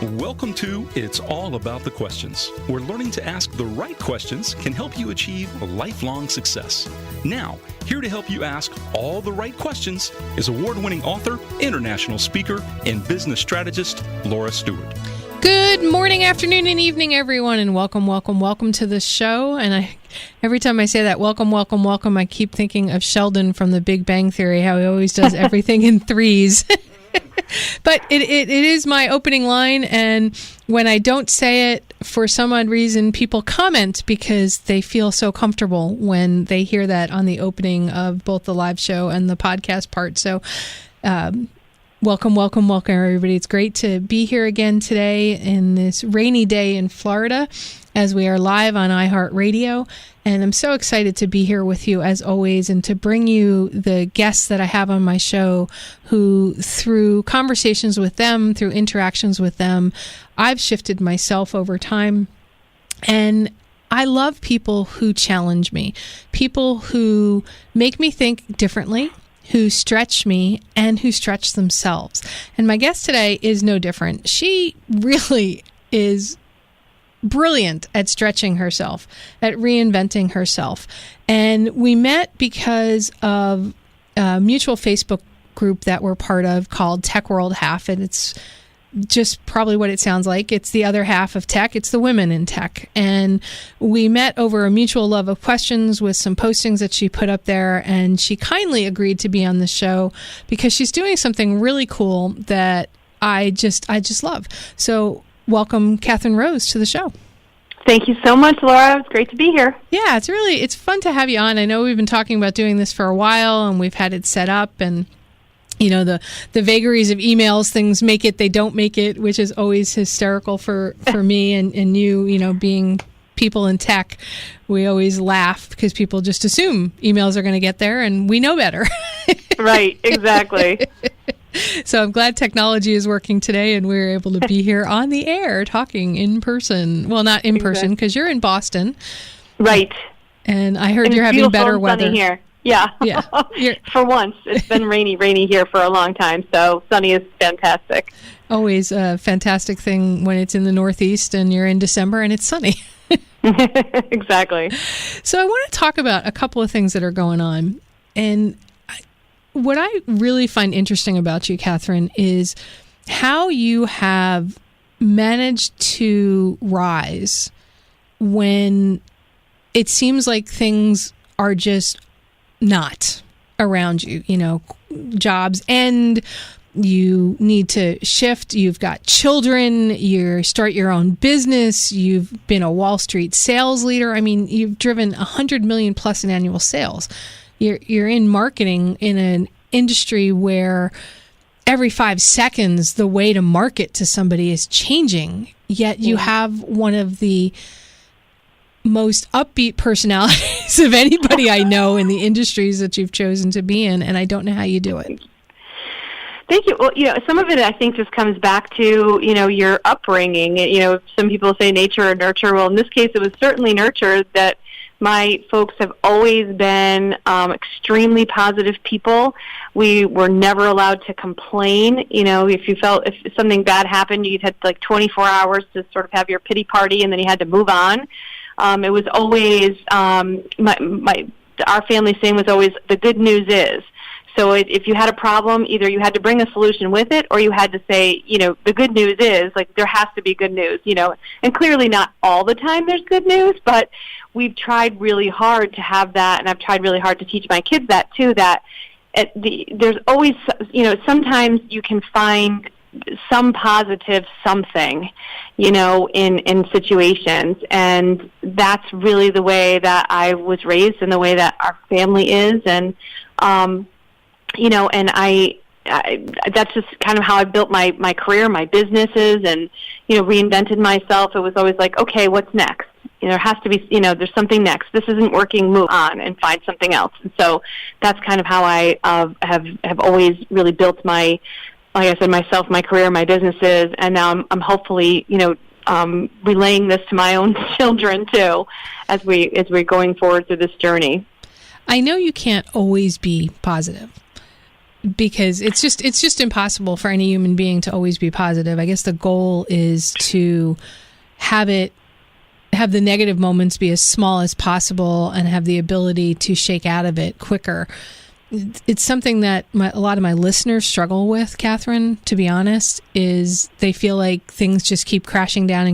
Welcome to It's All About the Questions, where learning to ask the right questions can help you achieve lifelong success. Now, here to help you ask all the right questions is award-winning author, international speaker, and business strategist, Laura Stewart. Good morning, afternoon, and evening, everyone, and welcome to the show. And every time I say that, welcome, I keep thinking of Sheldon from The Big Bang Theory, how he always does everything in threes. But it is my opening line, and when I don't say it, for some odd reason, people comment because they feel so comfortable when they hear that on the opening of both the live show and the podcast part. So welcome, everybody. It's great to be here again today in this rainy day in Florida as we are live on iHeartRadio. And I'm so excited to be here with you as always and to bring you the guests that I have on my show who, through conversations with them, through interactions with them, I've shifted myself over time. And I love people who challenge me, people who make me think differently, who stretch me, and who stretch themselves. And my guest today is no different. She really is brilliant at stretching herself, at reinventing herself. And we met because of a mutual Facebook group that we're part of called Tech World Half. And it's just probably what it sounds like. It's the other half of tech. It's the women in tech. And we met over a mutual love of questions with some postings that she put up there. And she kindly agreed to be on the show because she's doing something really cool that I just love. So welcome, Kathryn Rose, to the show. Thank you so much, Laura. It's great to be here. Yeah, it's fun to have you on. I know we've been talking about doing this for a while, and we've had it set up, and you know, the vagaries of emails, things make it, they don't make it, which is always hysterical for me and you know, being people in tech. We always laugh because people just assume emails are going to get there, and we know better. Right, exactly. So I'm glad technology is working today and we're able to be here on the air talking in person. Well, not in person because you're in Boston. Right. And I heard you're having better weather. Sunny here. Yeah. For once. It's been rainy here for a long time. So sunny is fantastic. Always a fantastic thing when it's in the Northeast and you're in December and it's sunny. Exactly. So I want to talk about a couple of things that are going on. And what I really find interesting about you, Kathryn, is how you have managed to rise when it seems like things are just not around you. You know, jobs end, you need to shift, you've got children, you start your own business, you've been a Wall Street sales leader. I mean, you've driven 100 million plus in annual sales. You're in marketing in an industry where every 5 seconds the way to market to somebody is changing, yet you have one of the most upbeat personalities of anybody I know in the industries that you've chosen to be in, and I don't know how you do it. Thank you. Well, you know, some of it I think just comes back to, you know, your upbringing. You know, some people say nature or nurture. Well, in this case, it was certainly nurture. That my folks have always been extremely positive people. We were never allowed to complain. You know, if something bad happened, you had like 24 hours to sort of have your pity party, and then you had to move on. It was always our family saying was always, the good news is. So if you had a problem, either you had to bring a solution with it, or you had to say, you know, the good news is, like, there has to be good news, you know. And clearly not all the time there's good news, but we've tried really hard to have that, and I've tried really hard to teach my kids that, too, that there's always, you know, sometimes you can find some positive something, you know, in situations. And that's really the way that I was raised and the way that our family is. And, you know, and I that's just kind of how I built my career, my businesses, and, you know, reinvented myself. It was always like, okay, what's next? You know, there has to be, you know, there's something next. This isn't working, move on and find something else. And so that's kind of how I have always really built my, like I said, myself, my career, my businesses, and now I'm hopefully, you know, relaying this to my own children too, as we're going forward through this journey. I know you can't always be positive, because it's just impossible for any human being to always be positive. I guess the goal is to have the negative moments be as small as possible and have the ability to shake out of it quicker. It's something that a lot of my listeners struggle with, Kathryn, to be honest, is they feel like things just keep crashing down,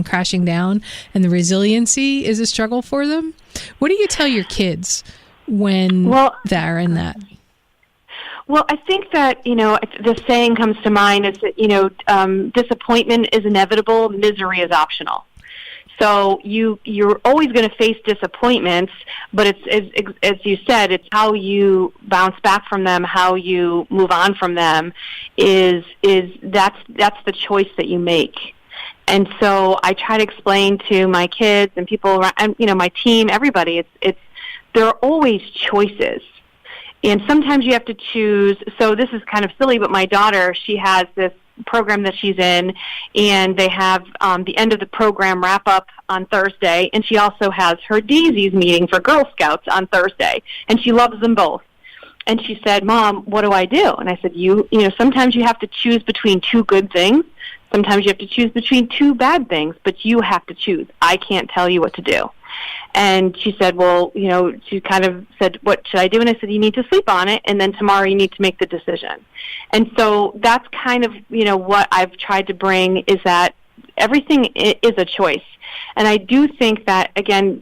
and the resiliency is a struggle for them. What do you tell your kids when they're in that? Well, I think that, the saying comes to mind is that, disappointment is inevitable, misery is optional. So you're always going to face disappointments, but it's as you said, it's how you bounce back from them, how you move on from them that's the choice that you make. And so I try to explain to my kids and people around, and my team, everybody, there are always choices. And sometimes you have to choose. So this is kind of silly, but my daughter, she has this program that she's in, and they have the end of the program wrap up on Thursday, and she also has her Daisies meeting for Girl Scouts on Thursday, and she loves them both. And she said, "Mom, what do I do?" And I said, sometimes you have to choose between two good things. Sometimes you have to choose between two bad things, but you have to choose. I can't tell you what to do. And she said, she kind of said, "What should I do?" And I said, "You need to sleep on it, and then tomorrow you need to make the decision." And so that's kind of, what I've tried to bring, is that everything is a choice. And I do think that, again,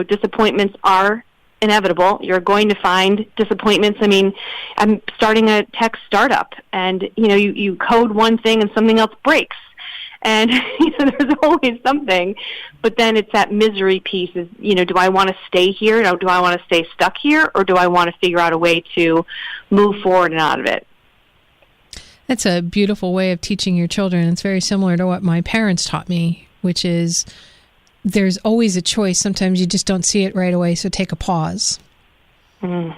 disappointments are inevitable. You're going to find disappointments. I mean, I'm starting a tech startup, and, you code one thing and something else breaks. And there's always something, but then it's that misery piece is, do I want to stay here? Do I want to stay stuck here? Or do I want to figure out a way to move forward and out of it? That's a beautiful way of teaching your children. It's very similar to what my parents taught me, which is there's always a choice. Sometimes you just don't see it right away, so take a pause. I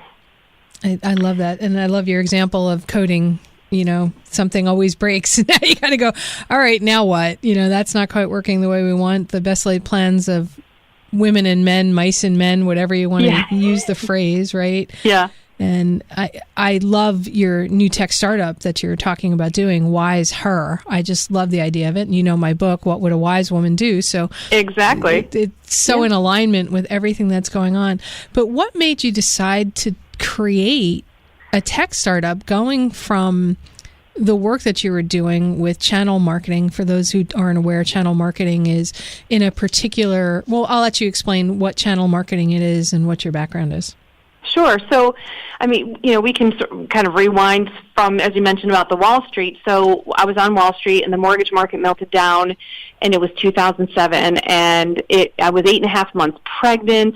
love that. And I love your example of coding. Something always breaks. Now you got to go, all right, now what? That's not quite working the way we want. The best laid plans of women and men, mice and men, whatever you want to use the phrase, right? Yeah. And I love your new tech startup that you're talking about doing, WiseHer. I just love the idea of it. And my book, What Would a Wise Woman Do? So exactly, it's so in alignment with everything that's going on. But what made you decide to create a tech startup, going from the work that you were doing with channel marketing? For those who aren't aware, channel marketing is in a particular, I'll let you explain what channel marketing it is and what your background is. Sure. So, we can kind of rewind from, as you mentioned, about the Wall Street. So I was on Wall Street, and the mortgage market melted down, and it was 2007, and I was 8.5 months pregnant,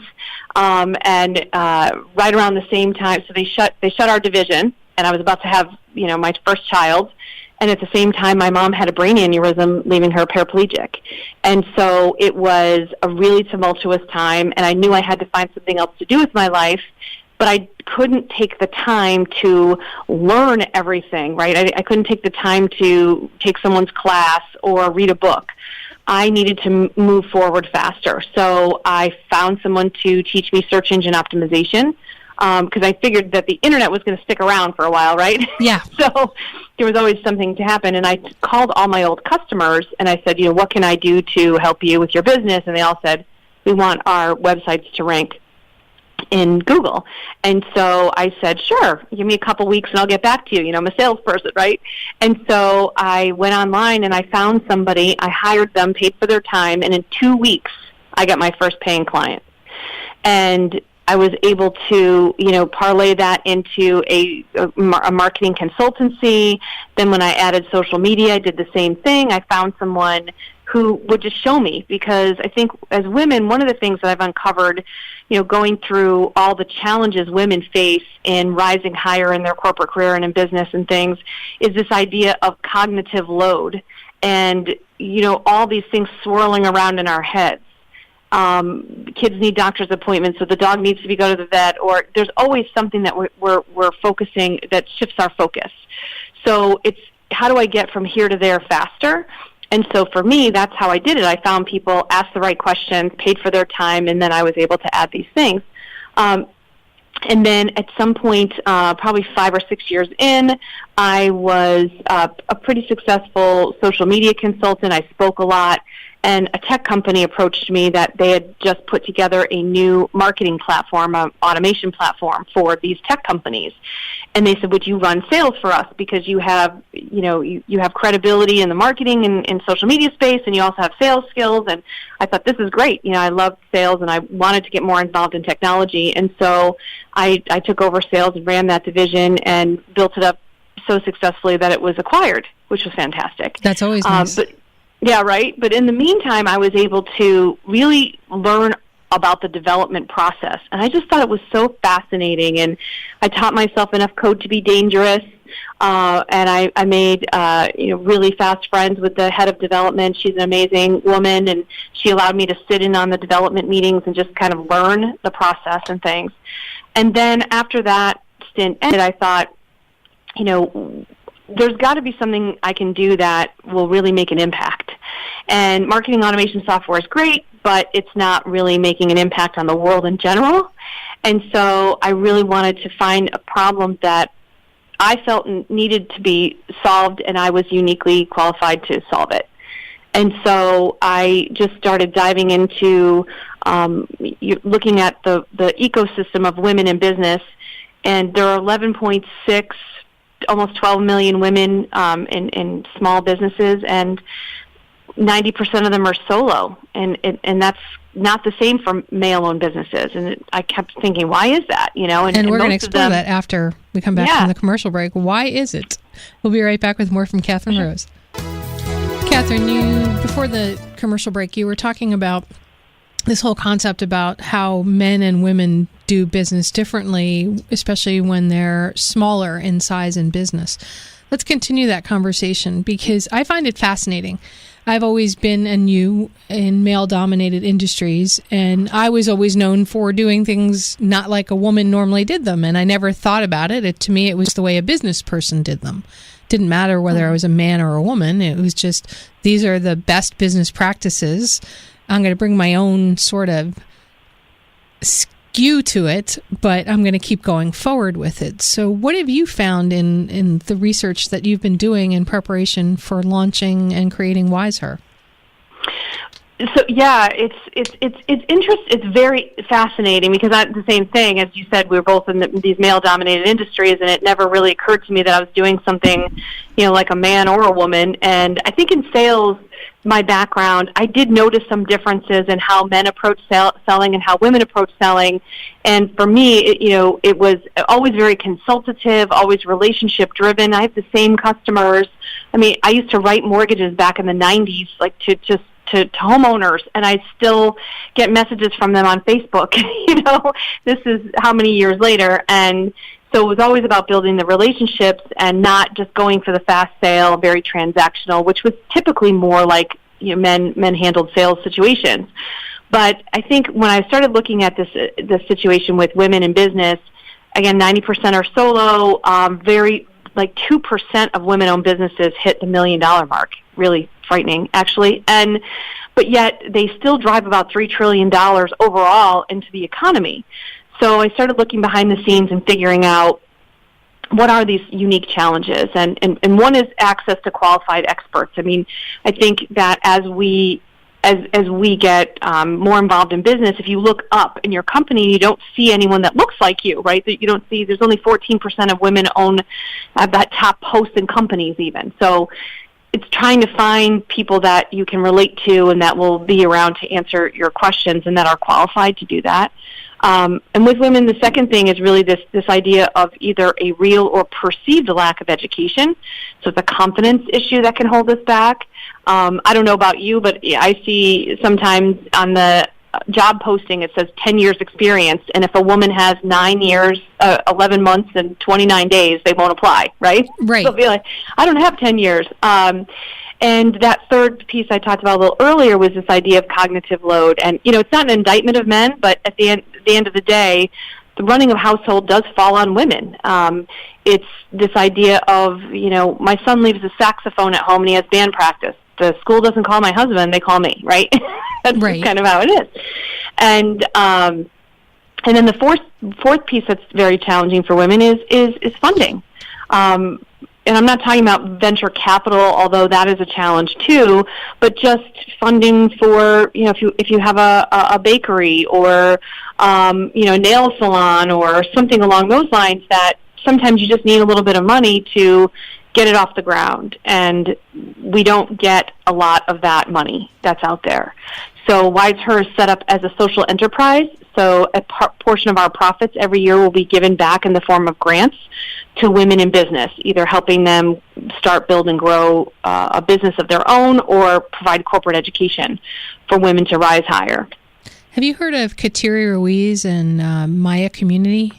and right around the same time, so they shut our division, and I was about to have, my first child. And at the same time, my mom had a brain aneurysm, leaving her paraplegic. And so it was a really tumultuous time, and I knew I had to find something else to do with my life, but I couldn't take the time to learn everything, right? I couldn't take the time to take someone's class or read a book. I needed to move forward faster. So I found someone to teach me search engine optimization, because I figured that the internet was going to stick around for a while, right? Yeah. So there was always something to happen. And I called all my old customers, and I said, what can I do to help you with your business? And they all said, we want our websites to rank in Google. And so I said, sure, give me a couple weeks and I'll get back to you. I'm a salesperson, right? And so I went online and I found somebody, I hired them, paid for their time, and in 2 weeks I got my first paying client. And I was able to, parlay that into a marketing consultancy. Then when I added social media, I did the same thing. I found someone who would just show me, because I think as women, one of the things that I've uncovered, going through all the challenges women face in rising higher in their corporate career and in business and things, is this idea of cognitive load and, all these things swirling around in our heads. Kids need doctor's appointments, so the dog needs to go to the vet, or there's always something that we're focusing that shifts our focus. So it's, how do I get from here to there faster? And so for me, that's how I did it. I found people, asked the right questions, paid for their time, and then I was able to add these things. And then at some point, probably 5 or 6 years in, I was a pretty successful social media consultant. I spoke a lot. And a tech company approached me that they had just put together a new marketing platform, an automation platform for these tech companies. And they said, would you run sales for us? Because you have, you have credibility in the marketing and social media space, and you also have sales skills. And I thought, this is great. I loved sales, and I wanted to get more involved in technology. And so I took over sales and ran that division and built it up so successfully that it was acquired, which was fantastic. That's always nice. Yeah, right. But in the meantime, I was able to really learn about the development process. And I just thought it was so fascinating. And I taught myself enough code to be dangerous. And I made really fast friends with the head of development. She's an amazing woman, and she allowed me to sit in on the development meetings and just kind of learn the process and things. And then after that stint ended, I thought, there's got to be something I can do that will really make an impact. And marketing automation software is great, but it's not really making an impact on the world in general. And so I really wanted to find a problem that I felt needed to be solved, and I was uniquely qualified to solve it. And so I just started diving into looking at the ecosystem of women in business, and there are 11.6 almost 12 million women in small businesses, and 90% of them are solo, and that's not the same for male-owned businesses. And I kept thinking, why is that? And we're going to explore that after we come back from the commercial break. Why is it? We'll be right back with more from Kathryn Rose. Kathryn, before the commercial break, you were talking about this whole concept about how men and women do business differently, especially when they're smaller in size in business. Let's continue that conversation, because I find it fascinating. I've always been in male-dominated industries, and I was always known for doing things not like a woman normally did them, and I never thought about it. To me, it was the way a business person did them. Didn't matter whether I was a man or a woman. It was just, these are the best business practices. I'm going to bring my own sort of skew to it, but I'm going to keep going forward with it. So what have you found in the research that you've been doing in preparation for launching and creating WiseHer? So yeah, it's interesting. It's very fascinating, because the same thing, as you said, we're both in these male-dominated industries, and it never really occurred to me that I was doing something, like a man or a woman. And I think in sales, my background, I did notice some differences in how men approach selling and how women approach selling. And for me, it was always very consultative, always relationship-driven. I have the same customers. I mean, I used to write mortgages back in the 90s, like to homeowners, and I still get messages from them on Facebook. This is how many years later. And so it was always about building the relationships and not just going for the fast sale, very transactional, which was typically more like men handled sales situations. But I think when I started looking at this situation with women in business, again, 90% are solo. Very 2% of women-owned businesses hit the $1 million mark. Really frightening, actually. But yet they still drive about $3 trillion overall into the economy. So I started looking behind the scenes and figuring out what are these unique challenges. And one is access to qualified experts. I mean, I think that as we get more involved in business, if you look up in your company, you don't see anyone that looks like you, right? That you don't see. There's only 14% of women own that top post in companies even. So it's trying to find people that you can relate to and that will be around to answer your questions and that are qualified to do that. And with women, the second thing is really this idea of either a real or perceived lack of education. So it's a confidence issue that can hold us back. I don't know about you, but I see sometimes on the job posting it says 10 years experience, and if a woman has 9 years, 11 months, and 29 days, they won't apply, right? Right. So they'll be like, I don't have 10 years. And that third piece I talked about a little earlier was this idea of cognitive load. And, it's not an indictment of men, but at the end of the day, the running of household does fall on women. It's this idea of, my son leaves a saxophone at home and he has band practice. The school doesn't call my husband, they call me, right? That's right. kind of how it is. And And then the fourth piece that's very challenging for women is funding. And I'm not talking about venture capital, although that is a challenge too, but just funding for, if you have a bakery or, a nail salon or something along those lines, that sometimes you just need a little bit of money to get it off the ground. And we don't get a lot of that money that's out there. So WiseHer is set up as a social enterprise. So a portion of our profits every year will be given back in the form of grants to women in business, either helping them start, build, and grow a business of their own, or provide corporate education for women to rise higher. Have you heard of Kathryn Rose and Maya Community?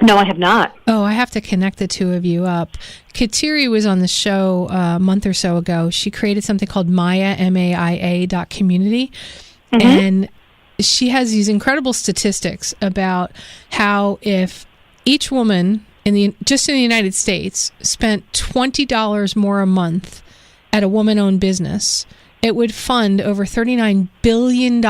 No, I have not. Oh, I have to connect the two of you up. Kathryn was on the show a month or so ago. She created something called Maya, MAIA.community. Mm-hmm. And she has these incredible statistics about how if each woman just in the United States spent $20 more a month at a woman-owned business, it would fund over $39 billion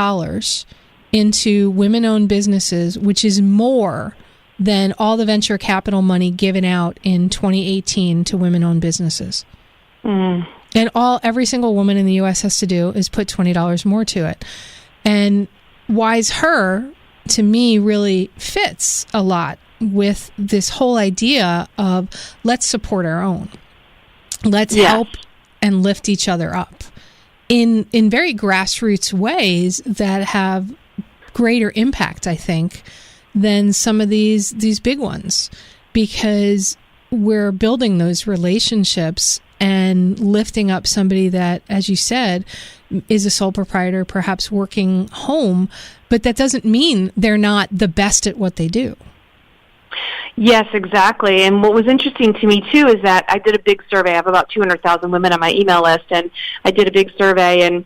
into women-owned businesses, which is more than all the venture capital money given out in 2018 to women-owned businesses. Mm. And every single woman in the U.S. has to do is put $20 more to it. And WiseHer, to me, really fits a lot with this whole idea of let's support our own. Let's help and lift each other up in very grassroots ways that have greater impact, I think, than some of these big ones, because we're building those relationships and lifting up somebody that, as you said, is a sole proprietor, perhaps working home, but that doesn't mean they're not the best at what they do. Yes, exactly. And what was interesting to me, too, is that I did a big survey. I have about 200,000 women on my email list, and I did a big survey, and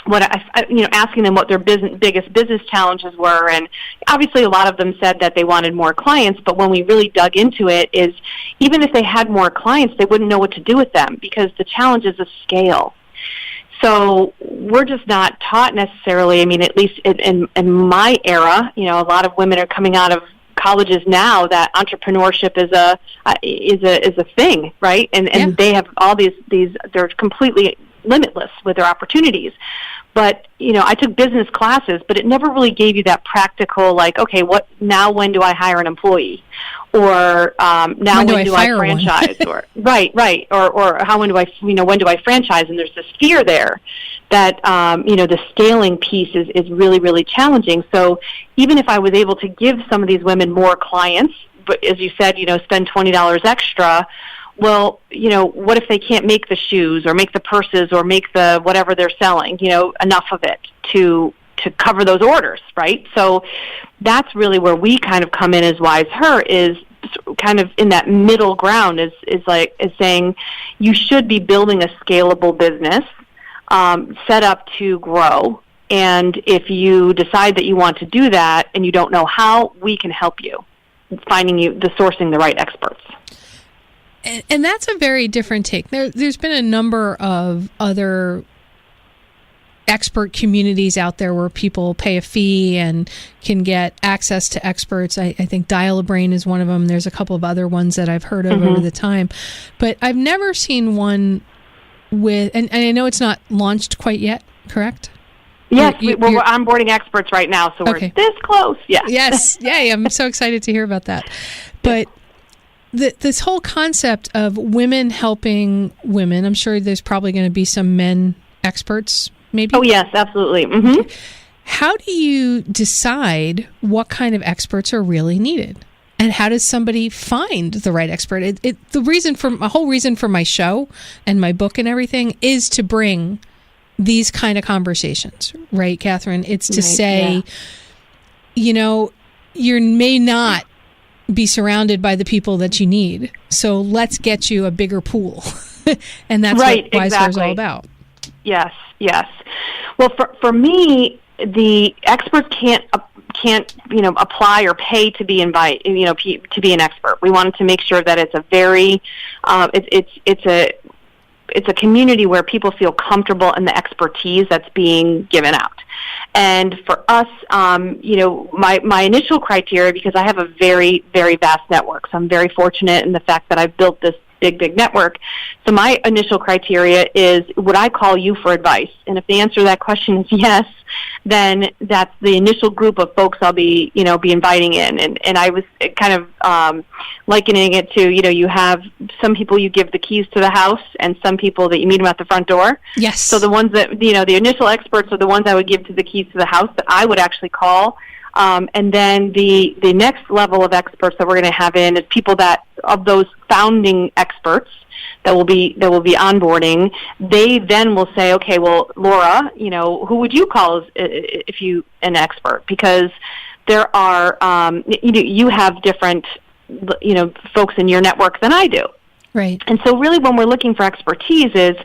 asking them what their biggest business challenges were. And obviously a lot of them said that they wanted more clients, but when we really dug into it, is even if they had more clients, they wouldn't know what to do with them, because the challenge is of scale. So we're just not taught necessarily, at least in my era, a lot of women are coming out of colleges now that entrepreneurship is a thing, right? And they have all these they're completely limitless with their opportunities. But, I took business classes, but it never really gave you that practical, okay, when do I hire an employee? Or when do I franchise? Or right. Or when do I franchise? And there's this fear there that, the scaling piece is really, really challenging. So even if I was able to give some of these women more clients, but as you said, spend $20 extra, well, what if they can't make the shoes or make the purses or make the whatever they're selling, enough of it to cover those orders, right? So that's really where we kind of come in as WiseHer, is kind of in that middle ground, is saying you should be building a scalable business set up to grow. And if you decide that you want to do that and you don't know how, we can help you sourcing the right experts. And that's a very different take. There's been a number of other expert communities out there where people pay a fee and can get access to experts. I think Dial-A-Brain is one of them. There's a couple of other ones that I've heard of over the time. But I've never seen one with, and I know it's not launched quite yet, correct? Yes, we're onboarding experts right now, so we're this close. Yeah. Yes. Yay, I'm so excited to hear about that. But this whole concept of women helping women, I'm sure there's probably going to be some men experts, maybe? Oh, yes, absolutely. Mm-hmm. How do you decide what kind of experts are really needed? And how does somebody find the right expert? The whole reason for my show and my book and everything is to bring these kind of conversations, right, Kathryn? It's to say, you may not be surrounded by the people that you need. So let's get you a bigger pool. And that's what WiseHer is all about. Yes. Well, for me, the experts can't apply or pay to be to be an expert. We wanted to make sure that it's a very it's a community where people feel comfortable in the expertise that's being given out. And for us, my initial criteria, because I have a very, very vast network, so I'm very fortunate in the fact that I've built this big network. So my initial criteria is, would I call you for advice? And if the answer to that question is yes, then that's the initial group of folks I'll be inviting in. And I was kind of likening it to, you have some people you give the keys to the house and some people that you meet them at the front door. Yes. So the ones that, the initial experts are the ones I would give to the keys to the house that I would actually call. And then the next level of experts that we're going to have in is people that, of those founding experts that will be onboarding, they then will say, okay, well, Laura, who would you call if you an expert? Because there are, you have different, folks in your network than I do. Right. And so really when we're looking for expertise is,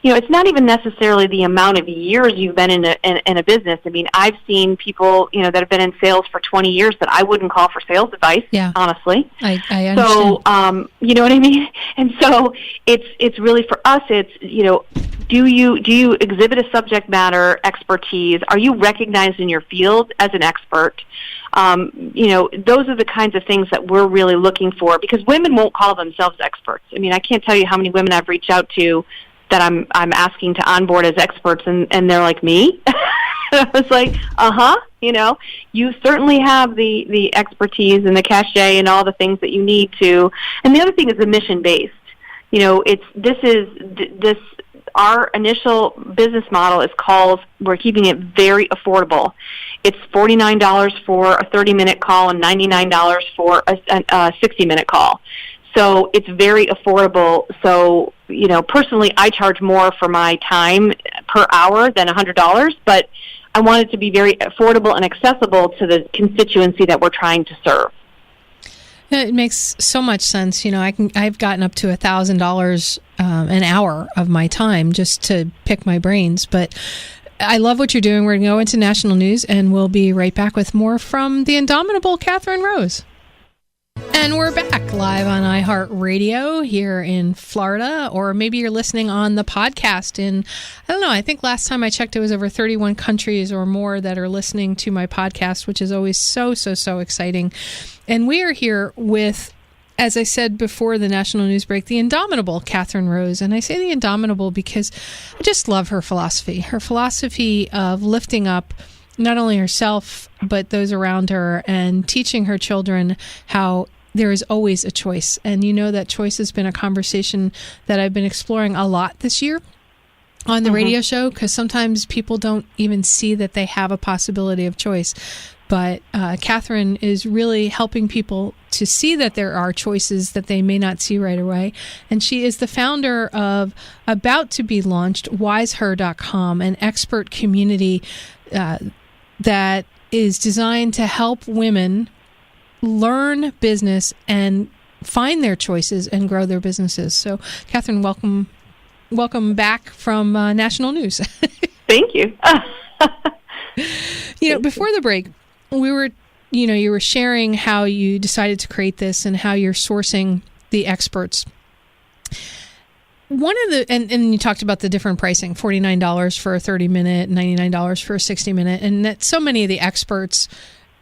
it's not even necessarily the amount of years you've been in a business. I mean, I've seen people, that have been in sales for 20 years that I wouldn't call for sales advice, honestly. I understand. So, you know what I mean? And so it's really for us, it's, do you exhibit a subject matter expertise? Are you recognized in your field as an expert? Those are the kinds of things that we're really looking for, because women won't call themselves experts. I mean, I can't tell you how many women I've reached out to that I'm asking to onboard as experts, and they're like, me? I was like, you certainly have the expertise and the cachet and all the things that you need to. And the other thing is the mission-based. Our initial business model is called, we're keeping it very affordable. It's $49 for a 30-minute call and $99 for a 60-minute call. So it's very affordable. So, personally, I charge more for my time per hour than $100, but I want it to be very affordable and accessible to the constituency that we're trying to serve. It makes so much sense. I've gotten up to $1,000 an hour of my time just to pick my brains. But I love what you're doing. We're going to go into national news, and we'll be right back with more from the indomitable Kathryn Rose. And we're back live on iHeartRadio here in Florida, or maybe you're listening on the podcast in, I don't know, I think last time I checked it was over 31 countries or more that are listening to my podcast, which is always so exciting. And we are here with, as I said before the national news break, the indomitable Kathryn Rose. And I say the indomitable because I just love her philosophy of lifting up not only herself, but those around her, and teaching her children how there is always a choice. And that choice has been a conversation that I've been exploring a lot this year on the radio show, because sometimes people don't even see that they have a possibility of choice. But Kathryn is really helping people to see that there are choices that they may not see right away. And she is the founder of, about to be launched, WiseHer.com, an expert community that is designed to help women learn business and find their choices and grow their businesses. So, Kathryn, welcome back from national news. Thank you. Before the break, we were, you were sharing how you decided to create this and how you're sourcing the experts. One of the, and you talked about the different pricing, $49 for a 30-minute, $99 for a 60-minute, and that so many of the experts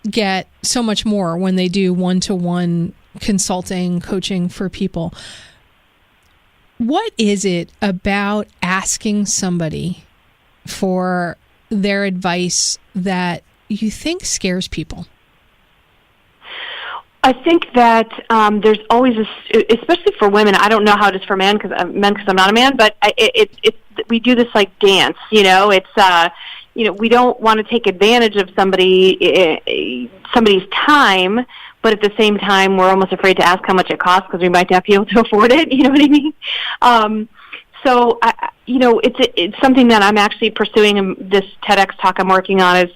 get so much more when they do one-to-one consulting, coaching for people. What is it about asking somebody for their advice that you think scares people? I think that there's always, especially for women, I don't know how it is for men because I'm not a man, but we do this like dance, it's, we don't want to take advantage of somebody's time, but at the same time, we're almost afraid to ask how much it costs because we might not be able to afford it, you know what I mean? So, it's something that I'm actually pursuing. This TEDx talk I'm working on is,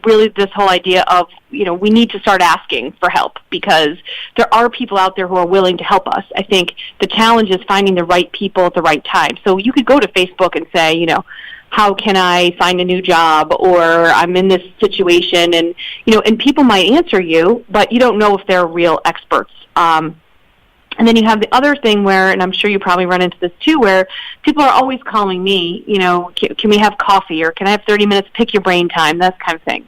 really this whole idea of, we need to start asking for help because there are people out there who are willing to help us. I think the challenge is finding the right people at the right time. So you could go to Facebook and say, how can I find a new job, or I'm in this situation, and, and people might answer you, but you don't know if they're real experts. And then you have the other thing where, and I'm sure you probably run into this too, where people are always calling me, can we have coffee, or can I have 30 minutes, pick your brain time, that kind of thing.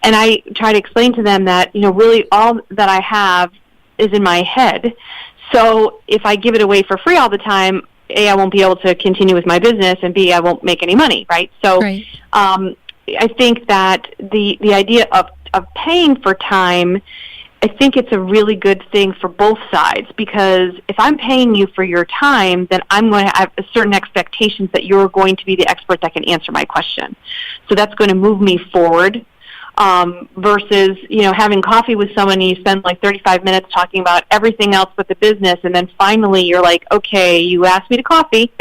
And I try to explain to them that, really all that I have is in my head. So if I give it away for free all the time, A, I won't be able to continue with my business, and B, I won't make any money, right? So right. I think that the idea of paying for time, I think it's a really good thing for both sides, because if I'm paying you for your time, then I'm going to have certain expectations that you're going to be the expert that can answer my question. So that's going to move me forward, versus, having coffee with someone and you spend like 35 minutes talking about everything else but the business, and then finally you're like, okay, you asked me to coffee.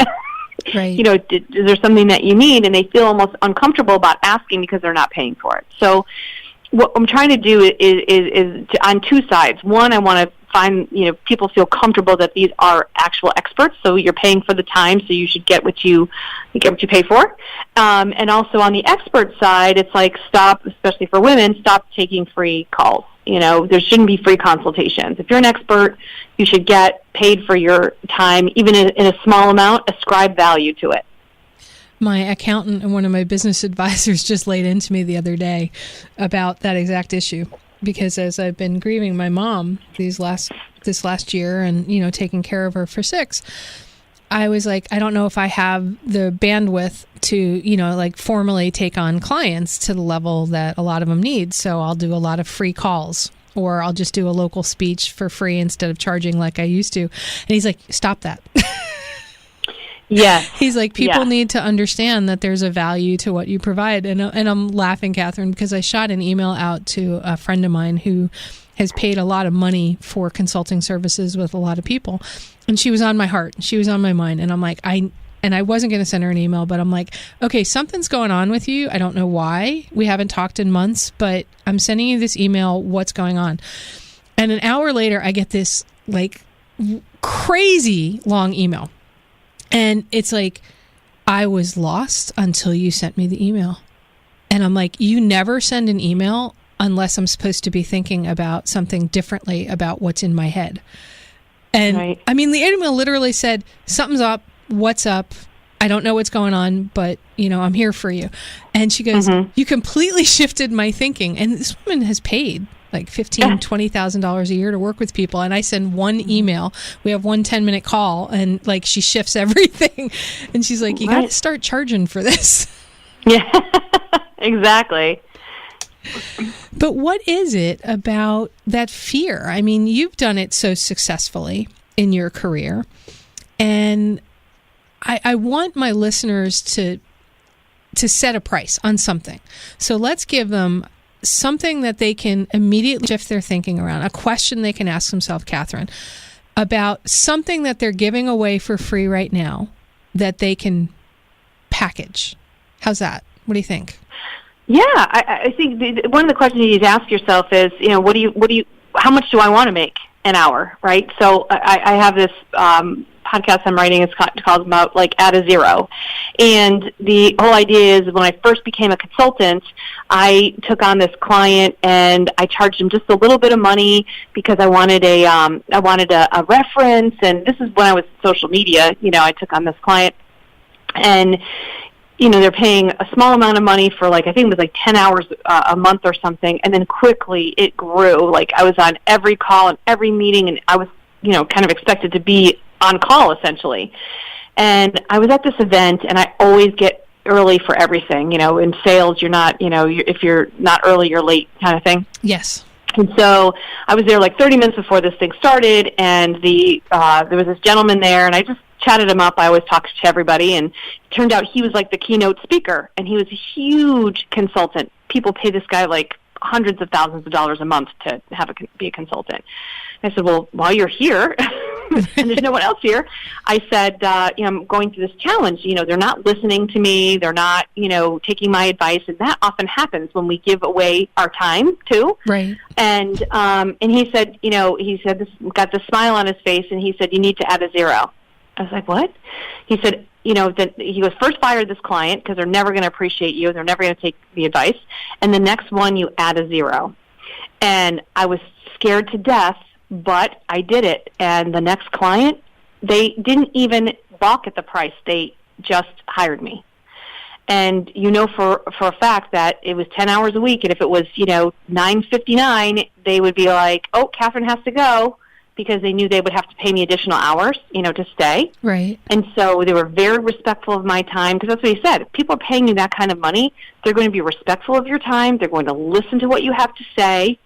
Right. Is there something that you need? And they feel almost uncomfortable about asking because they're not paying for it. So what I'm trying to do is on two sides. One, I want to find, people feel comfortable that these are actual experts. So you're paying for the time, so you should get what you pay for. And also on the expert side, it's like stop, especially for women, stop taking free calls. There shouldn't be free consultations. If you're an expert, you should get paid for your time, even in a small amount. Ascribe value to it. My accountant and one of my business advisors just laid into me the other day about that exact issue, because as I've been grieving my mom this last year and, taking care of her for 6, I was like, I don't know if I have the bandwidth to, formally take on clients to the level that a lot of them need. So I'll do a lot of free calls, or I'll just do a local speech for free instead of charging like I used to. And he's like, stop that. Yeah. He's like, people need to understand that there's a value to what you provide. And I'm laughing, Kathryn, because I shot an email out to a friend of mine who has paid a lot of money for consulting services with a lot of people. And she was on my heart. She was on my mind. And I'm like, I wasn't going to send her an email, but I'm like, okay, something's going on with you. I don't know why. We haven't talked in months, but I'm sending you this email. What's going on? And an hour later, I get this like crazy long email. And it's like, I was lost until you sent me the email. And I'm like, you never send an email unless I'm supposed to be thinking about something differently about what's in my head. And right. I mean, the email literally said, something's up, what's up? I don't know what's going on, but, I'm here for you. And she goes, you completely shifted my thinking. And this woman has paid like $15,000, $20,000 a year to work with people. And I send one email. We have one 10-minute call, and like she shifts everything. And she's like, you got to start charging for this. Yeah, exactly. But what is it about that fear? I mean, you've done it so successfully in your career. And I want my listeners to set a price on something. So let's give them something that they can immediately shift their thinking around, a question they can ask themselves, Kathryn, about something that they're giving away for free right now that they can package. How's that? What do you think? Yeah, I think one of the questions you need to ask yourself is, how much do I want to make an hour, right? So I have this podcast I'm writing. It's called about like at a zero. And the whole idea is when I first became a consultant, I took on this client and I charged him just a little bit of money because I wanted a reference. And this is when I was social media. I took on this client, and they're paying a small amount of money for I think it was 10 hours a month or something. And then quickly it grew. Like I was on every call and every meeting, and I was, kind of expected to be on call essentially. And I was at this event, and I always get early for everything. In sales, you're not, if you're not early, you're late kind of thing. Yes. And so I was there 30 minutes before this thing started, and there was this gentleman there, and I just chatted him up. I always talk to everybody, and it turned out he was the keynote speaker, and he was a huge consultant. People pay this guy hundreds of thousands of dollars a month to be a consultant. I said, well, while you're here, and there's no one else here, I said, I'm going through this challenge. They're not listening to me. They're not, taking my advice. And that often happens when we give away our time too. Right. And he said, this got this smile on his face, and he said, you need to add a zero. I was like, what? He said, he goes, first fire this client because they're never going to appreciate you. They're never going to take the advice. And the next one, you add a zero. And I was scared to death but I did it. And the next client, they didn't even balk at the price. They just hired me. And for a fact that it was 10 hours a week, and if it was, $9.59, they would be like, oh, Kathryn has to go, because they knew they would have to pay me additional hours, to stay. Right. And so they were very respectful of my time, because that's what he said. If people are paying you that kind of money, they're going to be respectful of your time. They're going to listen to what you have to say,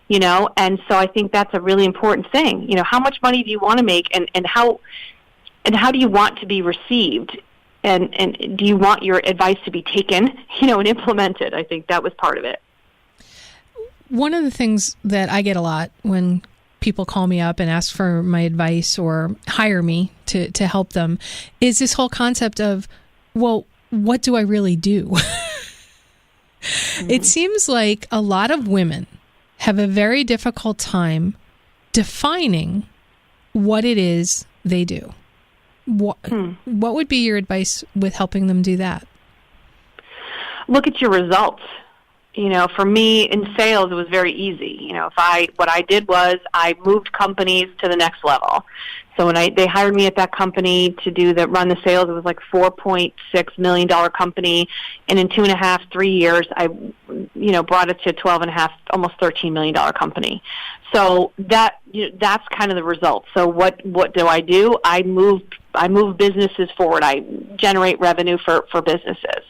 and so I think that's a really important thing. How much money do you want to make, and how do you want to be received? And do you want your advice to be taken, and implemented? I think that was part of it. One of the things that I get a lot when people call me up and ask for my advice or hire me to help them is this whole concept of, well, what do I really do? Mm-hmm. It seems like a lot of women have a very difficult time defining what it is they do. What would be your advice with helping them do that? Look at your results. For me in sales, it was very easy. What I did was I moved companies to the next level. So when they hired me at that company to run the sales, it was like $4.6 million company, and in 3 years, I brought it to 12.5, almost $13 million company. So that's kind of the result. So what do? I move businesses forward. I generate revenue for businesses.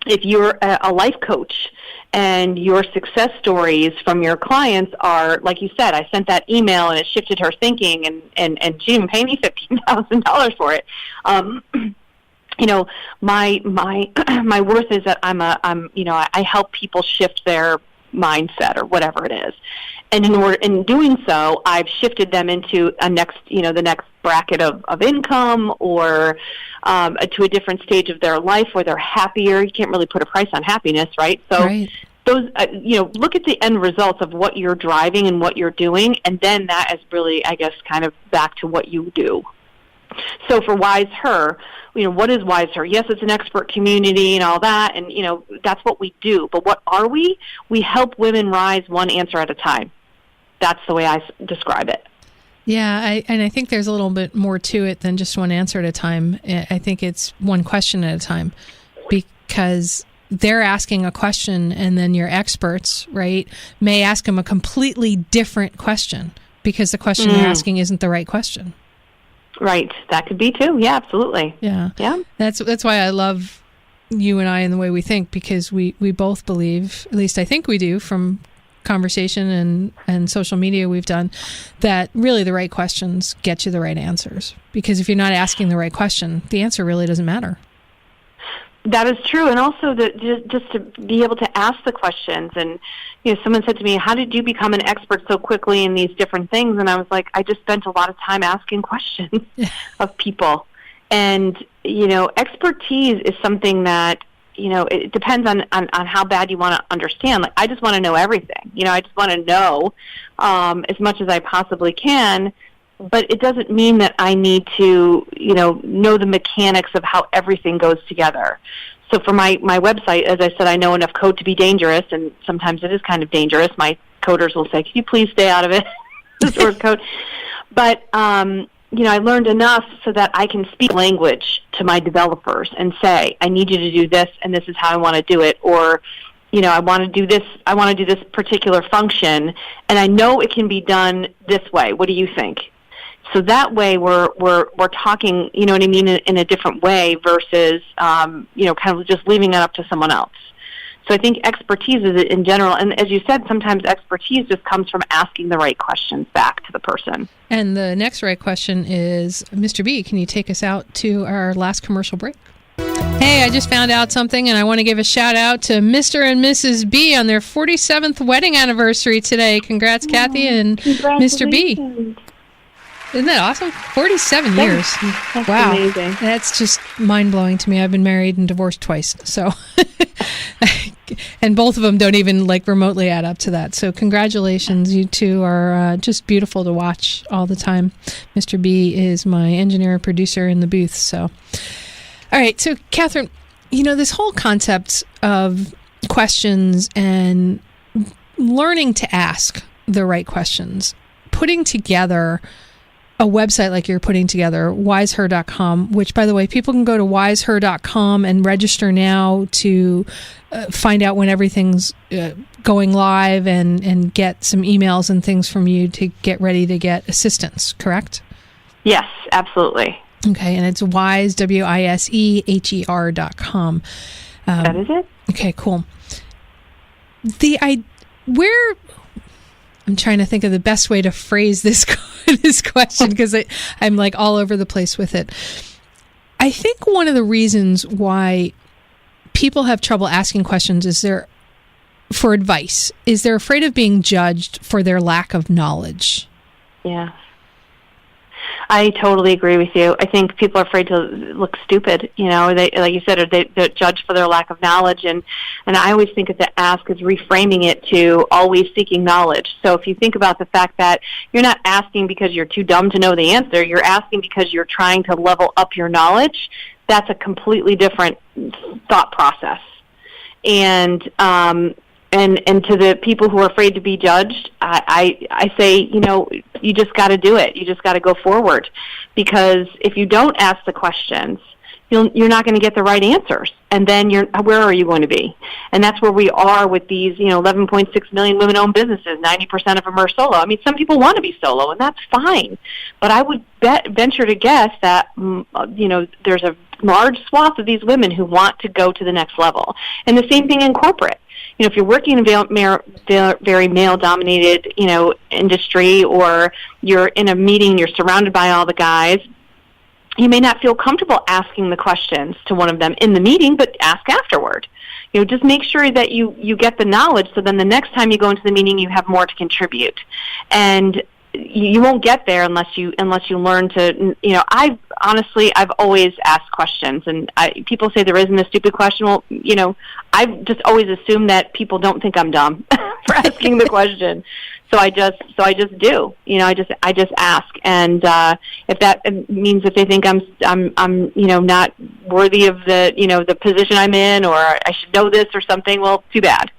If you're a life coach and your success stories from your clients are, like you said, I sent that email and it shifted her thinking, and she didn't pay me $15,000 for it. My worth is that I help people shift their mindset or whatever it is. And in doing so, I've shifted them into the next bracket of income, or to a different stage of their life where they're happier. You can't really put a price on happiness, right? So right. Those, look at the end results of what you're driving and what you're doing, and then that is really, I guess, kind of back to what you do. So for WiseHer, what is WiseHer? Yes, it's an expert community and all that, and, that's what we do. But what are we? We help women rise one answer at a time. That's the way I describe it. Yeah, I think there's a little bit more to it than just one answer at a time. I think it's one question at a time, because they're asking a question, and then your experts, right, may ask them a completely different question because the question you're asking isn't the right question. Right. That could be too. Yeah, absolutely. Yeah. Yeah. That's why I love you and I and the way we think, because we both believe, at least I think we do from conversation and social media we've done, that really the right questions get you the right answers. Because if you're not asking the right question, the answer really doesn't matter. That is true. And also just to be able to ask the questions. And, someone said to me, how did you become an expert so quickly in these different things? And I was like, I just spent a lot of time asking questions of people. And, expertise is something that, it depends on how bad you want to understand. Like, I just want to know everything. I just want to know as much as I possibly can. But it doesn't mean that I need to, know the mechanics of how everything goes together. So for my website, as I said, I know enough code to be dangerous, and sometimes it is kind of dangerous. My coders will say, can you please stay out of it, the source code? But, I learned enough so that I can speak language to my developers and say, I need you to do this, and this is how I want to do it. Or, I want to do this particular function, and I know it can be done this way. What do you think? So that way we're talking, in a different way versus, kind of just leaving it up to someone else. So I think expertise is in general, and as you said, sometimes expertise just comes from asking the right questions back to the person. And the next right question is, Mr. B, can you take us out to our last commercial break? Hey, I just found out something, and I want to give a shout out to Mr. and Mrs. B on their 47th wedding anniversary today. Congrats, Kathy and Mr. B. Isn't that awesome? 47 years. That's wow. Amazing. That's just mind-blowing to me. I've been married and divorced twice. So, and both of them don't even remotely add up to that. So congratulations. You two are just beautiful to watch all the time. Mr. B is my engineer and producer in the booth. So, all right. So Kathryn, this whole concept of questions and learning to ask the right questions, putting together a website like you're putting together, WiseHer.com, which, by the way, people can go to WiseHer.com and register now to find out when everything's going live and get some emails and things from you to get ready to get assistance, correct? Yes, absolutely. Okay, and it's Wise, WiseHer.com. That is it. Okay, cool. I'm trying to think of the best way to phrase this this question because I'm like all over the place with it. I think one of the reasons why people have trouble asking questions is for advice. Is they're afraid of being judged for their lack of knowledge. Yeah. I totally agree with you. I think people are afraid to look stupid, they, like you said, or they're judged for their lack of knowledge. And I always think of the ask is reframing it to always seeking knowledge. So if you think about the fact that you're not asking because you're too dumb to know the answer, you're asking because you're trying to level up your knowledge, that's a completely different thought process. And to the people who are afraid to be judged, I say, you just got to do it. You just got to go forward, because if you don't ask the questions, you're not going to get the right answers, and then where are you going to be? And that's where we are with these 11.6 million women-owned businesses. 90% of them are solo. I mean, some people want to be solo, and that's fine. But I would venture to guess that there's a large swath of these women who want to go to the next level. And the same thing in corporate. If you're working in a very male-dominated, industry, or you're in a meeting, you're surrounded by all the guys, you may not feel comfortable asking the questions to one of them in the meeting, but ask afterward. Just make sure that you get the knowledge, so then the next time you go into the meeting, you have more to contribute. And you won't get there unless you learn to, I've always asked questions, and people say there isn't a stupid question. Well, I've just always assumed that people don't think I'm dumb for asking the question. So I just do, I just ask. And, if that means that they think I'm, not worthy of the position I'm in, or I should know this or something, well, too bad.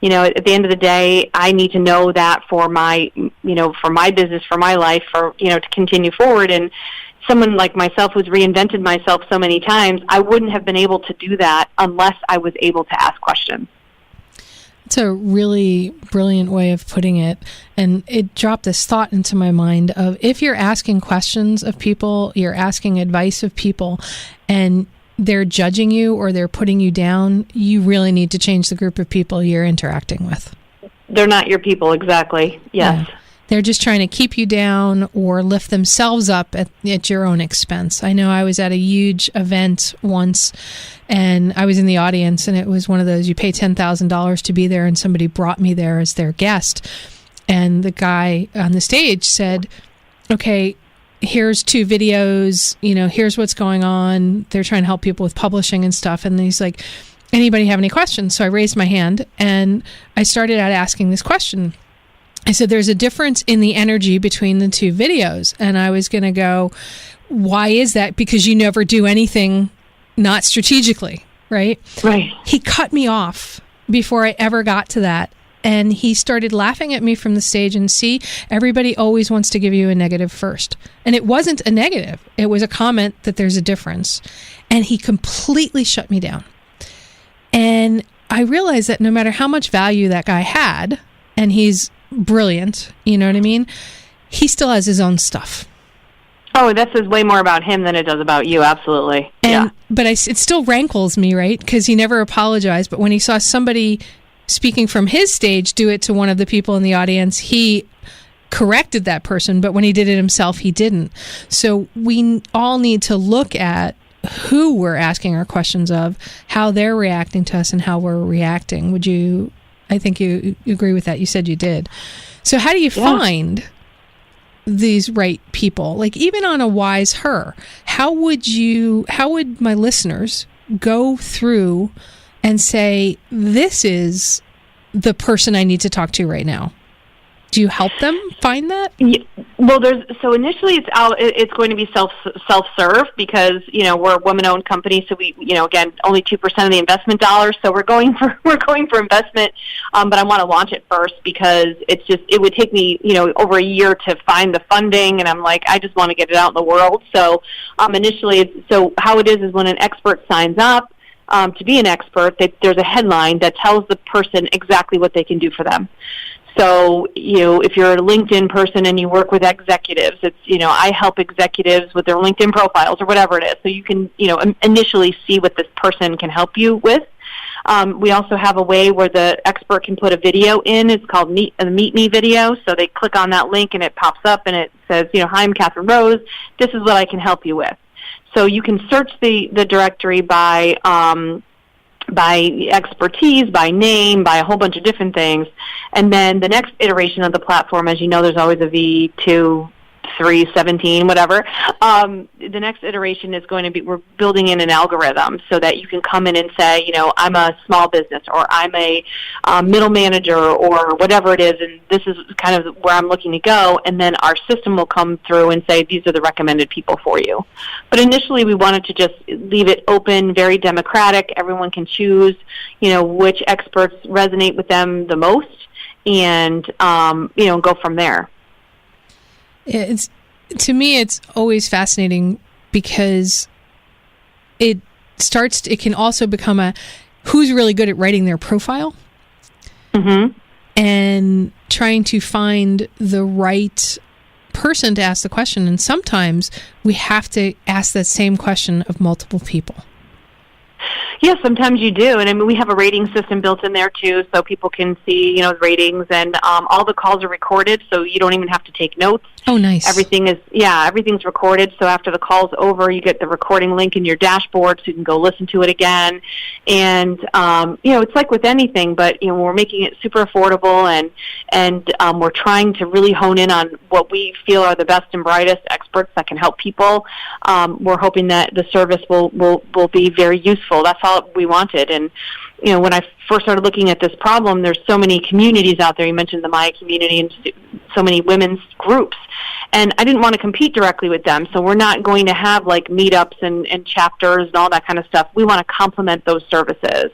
At the end of the day, I need to know that for my business, for my life, to continue forward. And someone like myself who's reinvented myself so many times, I wouldn't have been able to do that unless I was able to ask questions. It's a really brilliant way of putting it. And it dropped this thought into my mind of, if you're asking questions of people, you're asking advice of people, and they're judging you or they're putting you down, you really need to change the group of people you're interacting with. They're not your people, exactly. Yes. Yeah. They're just trying to keep you down or lift themselves up at your own expense. I know I was at a huge event once, and I was in the audience, and it was one of those, you pay $10,000 to be there, and somebody brought me there as their guest. And the guy on the stage said, okay, here's 2 videos, here's what's going on. They're trying to help people with publishing and stuff. And he's like, anybody have any questions? So I raised my hand, and I started out asking this question. I said, there's a difference in the energy between the 2 videos. And I was going to go, why is that? Because you never do anything not strategically, right? Right. He cut me off before I ever got to that. And he started laughing at me from the stage, and see, everybody always wants to give you a negative first. And it wasn't a negative. It was a comment that there's a difference. And he completely shut me down. And I realized that no matter how much value that guy had, and he's brilliant, you know what I mean? He still has his own stuff. Oh, this is way more about him than it does about you, absolutely. But it still rankles me, right? Because he never apologized. But when he saw somebody speaking from his stage do it to one of the people in the audience, he corrected that person, but when he did it himself, he didn't. So we all need to look at who we're asking our questions of, how they're reacting to us, and how we're reacting. I think you agree with that. You said you did. So how do you find these right people? Like, even on a WiseHer, how would my listeners go through and say, this is the person I need to talk to right now? Do you help them find that? Yeah, well, so initially it's going to be self-serve because we're a woman-owned company, so we again only 2% of the investment dollars, so we're going for investment, but I want to launch it first because it would take me over a year to find the funding, and I'm like I just want to get it out in the world. So initially, so how it is when an expert signs up to be an expert, there's a headline that tells the person exactly what they can do for them. So, if you're a LinkedIn person and you work with executives, it's, I help executives with their LinkedIn profiles or whatever it is. So you can, initially see what this person can help you with. We also have a way where the expert can put a video in. It's called Meet Me video. So they click on that link and it pops up and it says, hi, I'm Kathryn Rose. This is what I can help you with. So you can search the directory by expertise, by name, by a whole bunch of different things. And then the next iteration of the platform, as you know, there's always a V2, 3, 17, whatever. The next iteration is going to be, we're building in an algorithm so that you can come in and say, I'm a small business or I'm a middle manager or whatever it is, and this is kind of where I'm looking to go, and then our system will come through and say, these are the recommended people for you. But initially we wanted to just leave it open, very democratic. Everyone can choose, which experts resonate with them the most and, go from there. To me, it's always fascinating because it can also become a who's really good at writing their profile and trying to find the right person to ask the question. And sometimes we have to ask that same question of multiple people. Yeah, sometimes you do. And I mean, we have a rating system built in there too, so people can see, the ratings, and all the calls are recorded, so you don't even have to take notes. Oh, nice. Everything's recorded, so after the call's over, you get the recording link in your dashboard so you can go listen to it again. And, it's like with anything, but, we're making it super affordable, and we're trying to really hone in on what we feel are the best and brightest experts that can help people. We're hoping that the service will be very useful. That's all we wanted. And, when I first started looking at this problem, there's so many communities out there. You mentioned the Maya community and so many women's groups. And I didn't want to compete directly with them. So we're not going to have like meetups and chapters and all that kind of stuff. We want to complement those services.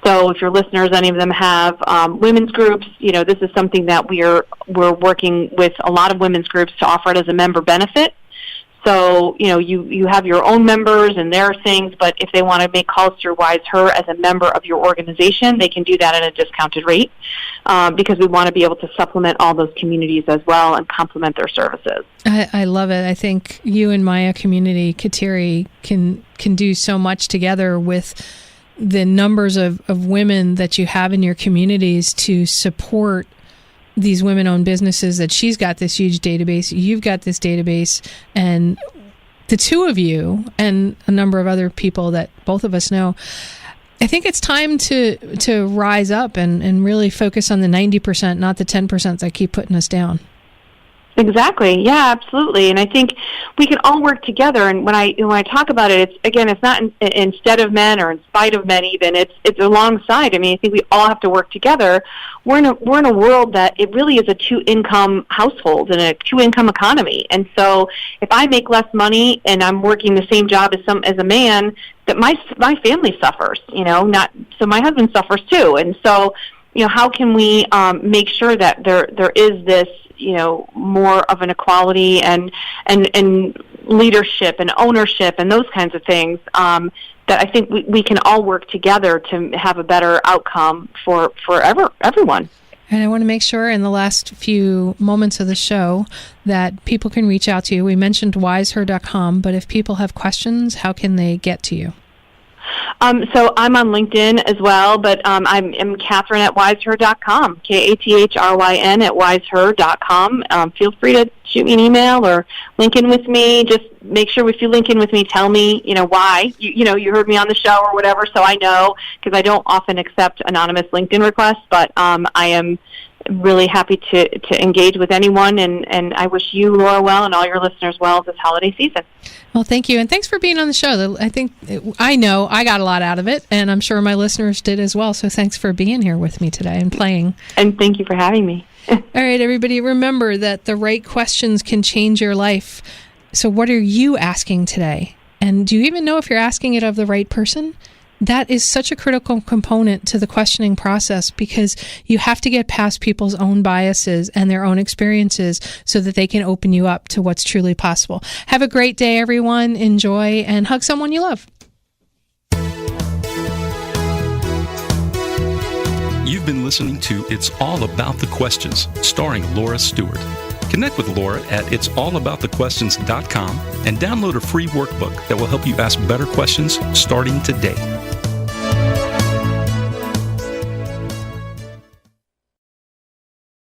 So if your listeners, any of them have women's groups, this is something that we're working with a lot of women's groups to offer it as a member benefit. So, you have your own members and their things, but if they want to make calls through WiseHer as a member of your organization, they can do that at a discounted rate because we want to be able to supplement all those communities as well and complement their services. I love it. I think you and Maya Community, Kateri, can do so much together with the numbers of women that you have in your communities to support these women-owned businesses. That she's got this huge database, you've got this database, and the two of you and a number of other people that both of us know, I think it's time to rise up and really focus on the 90%, not the 10% that keep putting us down. Exactly. Yeah, absolutely. And I think we can all work together. And when I talk about it, it's not instead of men or in spite of men even. It's alongside. I mean, I think we all have to work together. We're in a world that it really is a two-income household and a two-income economy. And so if I make less money and I'm working the same job as a man, that my family suffers. So my husband suffers too. And so how can we make sure that there is this more of an equality and leadership and ownership and those kinds of things that I think we can all work together to have a better outcome for everyone. And I want to make sure in the last few moments of the show that people can reach out to you. We mentioned WiseHer.com, but if people have questions, how can they get to you? So I'm on LinkedIn as well, but I'm Kathryn at WiseHer.com, Kathryn at WiseHer.com. Feel free to shoot me an email or link in with me. Just make sure if you link in with me, tell me, why. You heard me on the show or whatever, so I know, because I don't often accept anonymous LinkedIn requests, but I am really happy to engage with anyone, and I wish you, Laura, well, and all your listeners well this holiday season. Well, thank you, and thanks for being on the show. I know I got a lot out of it, and I'm sure my listeners did as well, so thanks for being here with me today and playing. And thank you for having me. All right, everybody, remember that the right questions can change your life. So what are you asking today? And do you even know if you're asking it of the right person? That is such a critical component to the questioning process, because you have to get past people's own biases and their own experiences so that they can open you up to what's truly possible. Have a great day, everyone. Enjoy, and hug someone you love. You've been listening to It's All About the Questions, starring Laura Stewart. Connect with Laura at it'sallaboutthequestions.com and download a free workbook that will help you ask better questions starting today.